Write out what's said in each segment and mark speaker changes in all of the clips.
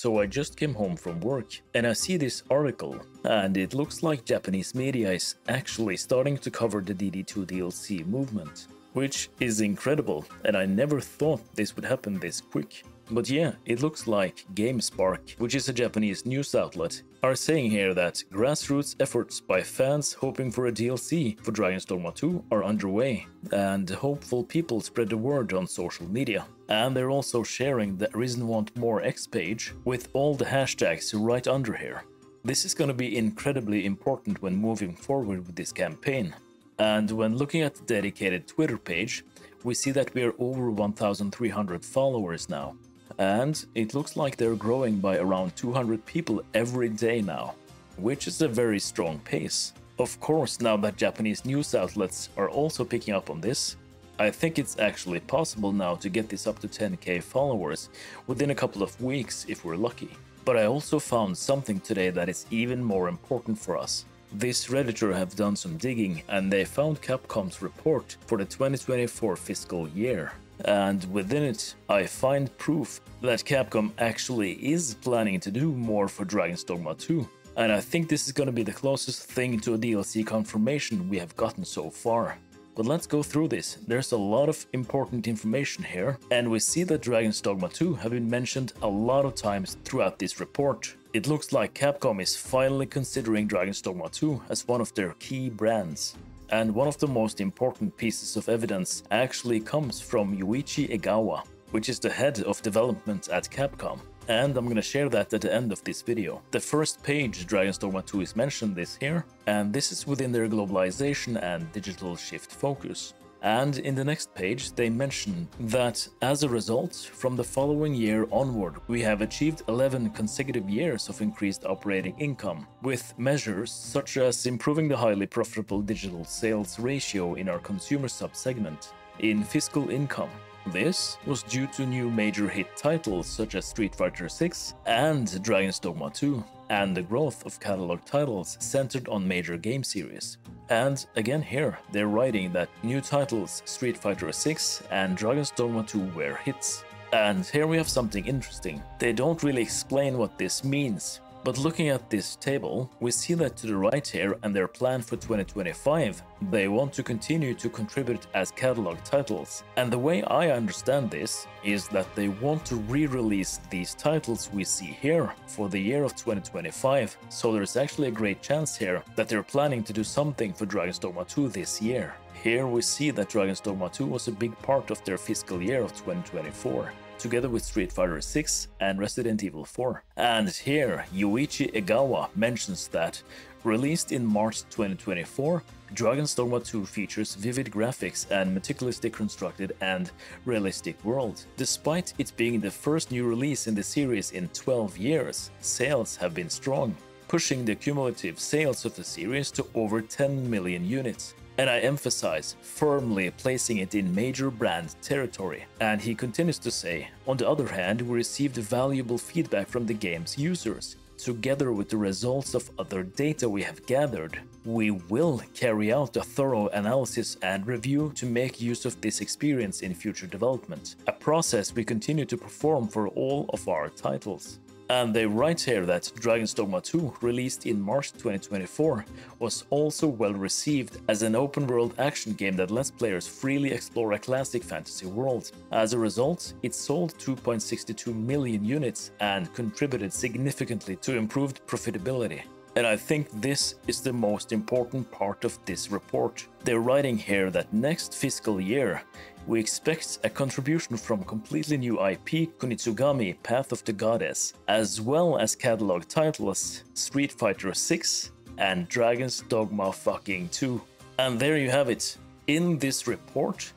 Speaker 1: So I just came home from work and I see this article, and it looks like Japanese media is actually starting to cover the DD2 DLC movement, which is incredible, and I never thought this would happen this quick. But yeah, it looks like GameSpark, which is a Japanese news outlet, are saying here that grassroots efforts by fans hoping for a DLC for Dragon's Dogma 2 are underway, and hopeful people spread the word on social media. And they're also sharing the Reason Want More X page with all the hashtags right under here. This is going to be incredibly important when moving forward with this campaign. And when looking at the dedicated Twitter page, we see that we are over 1,300 followers now. And it looks like they're growing by around 200 people every day now, which is a very strong pace. Of course, now that Japanese news outlets are also picking up on this, I think it's actually possible now to get this up to 10k followers within a couple of weeks if we're lucky. But I also found something today that is even more important for us. This Redditor have done some digging and they found Capcom's report for the 2024 fiscal year. And within it, I find proof that Capcom actually is planning to do more for Dragon's Dogma 2. And I think this is gonna be the closest thing to a DLC confirmation we have gotten so far. But let's go through this. There's a lot of important information here, and we see that Dragon's Dogma 2 have been mentioned a lot of times throughout this report. It looks like Capcom is finally considering Dragon's Dogma 2 as one of their key brands. And one of the most important pieces of evidence actually comes from Yuichi Egawa, which is the head of development at Capcom. And I'm gonna share that at the end of this video. The first page, Dragon's Dogma 2, is mentioned this here, and this is within their globalization and digital shift focus. And in the next page, they mention that as a result, from the following year onward, we have achieved 11 consecutive years of increased operating income, with measures such as improving the highly profitable digital sales ratio in our consumer sub-segment. In fiscal income, this was due to new major hit titles such as Street Fighter 6 and Dragon's Dogma 2, and the growth of catalog titles centered on major game series. And again here, they're writing that new titles Street Fighter 6 and Dragon's Dogma 2 were hits. And here we have something interesting. They don't really explain what this means. But looking at this table, we see that to the right here and their plan for 2025, they want to continue to contribute as catalog titles. And the way I understand this is that they want to re-release these titles we see here for the year of 2025. So there's actually a great chance here that they're planning to do something for Dragon's Dogma 2 this year. Here we see that Dragon's Dogma 2 was a big part of their fiscal year of 2024. Together with Street Fighter 6 and Resident Evil 4. And here, Yuichi Egawa mentions that, released in March 2024, Dragon's Dogma 2 features vivid graphics and meticulously constructed and realistic world. Despite it being the first new release in the series in 12 years, sales have been strong, pushing the cumulative sales of the series to over 10 million units. And I emphasize, firmly placing it in major brand territory. And he continues to say, on the other hand, we received valuable feedback from the game's users. Together with the results of other data we have gathered, we will carry out a thorough analysis and review to make use of this experience in future development, a process we continue to perform for all of our titles. And they write here that Dragon's Dogma 2, released in March 2024, was also well received as an open-world action game that lets players freely explore a classic fantasy world. As a result, it sold 2.62 million units and contributed significantly to improved profitability. And I think this is the most important part of this report. They're writing here that next fiscal year, we expect a contribution from completely new IP Kunitsugami Path of the Goddess, as well as catalog titles Street Fighter 6 and Dragon's Dogma fucking 2. And there you have it. In this report,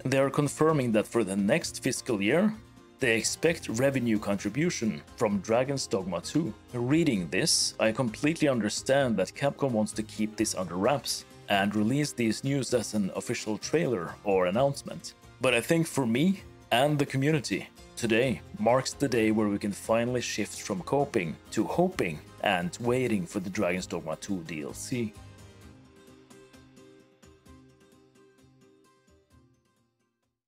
Speaker 1: they are confirming that for the next fiscal year, they expect revenue contribution from Dragon's Dogma 2. Reading this, I completely understand that Capcom wants to keep this under wraps and release these news as an official trailer or announcement. But I think for me and the community, today marks the day where we can finally shift from coping to hoping and waiting for the Dragon's Dogma 2 DLC.